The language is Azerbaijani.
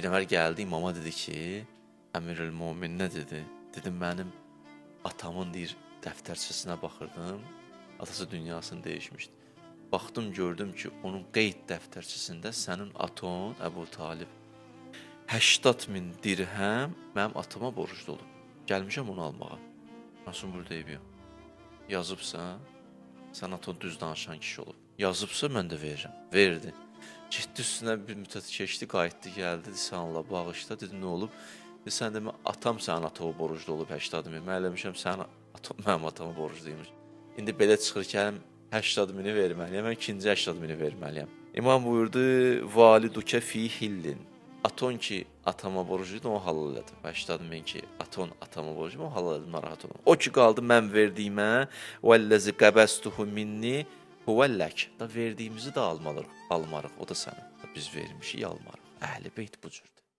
Bir nəfər gəldi imama dedi ki, Əmirül-Mömin nə dedi? Dedim mənim atamın deyir dəftərçəsinə baxırdım. Atası dünyasını dəyişmişdi. Baxdım gördüm ki, onun qeyd dəftərçəsində sənin aton Əbu Talib 80.000 dirhəm mənim atama borclu olub. Gəlmişəm onu almağa. Nasıl burada eybi yox. Yazıbsa, sən aton düz danışan kişi olub. Yazıbsa mən də verirəm. Verdi. Getdi üstünə bir müddət keçdi, qayıtdı, gəldi, dedi, sən Allah bağışla, dedi, nə olub? Dedi, sən demə, atam sənin atama borclu olub 80.000. Mən eləmişəm, sənin atam mənim atama borcluymuş. İndi belə çıxır ki, həlim 80.000-i verməliyəm, mən ikinci 80.000-i verməliyəm. İmam buyurdu, validukə fi hillin. Aton ki, atama borcluydu, onu halal elədim. 80.000 ki, aton atama borcluydu, onu halal elədim, narahat olma. O ki, qaldı mən verdiyimə, vəlləzi qəbəstuhu minni, huvəllək. Da verdiyimizi də almarıq, o da sənin. Biz vermişik, almarıq. Əhl-i beyt bu cürdür.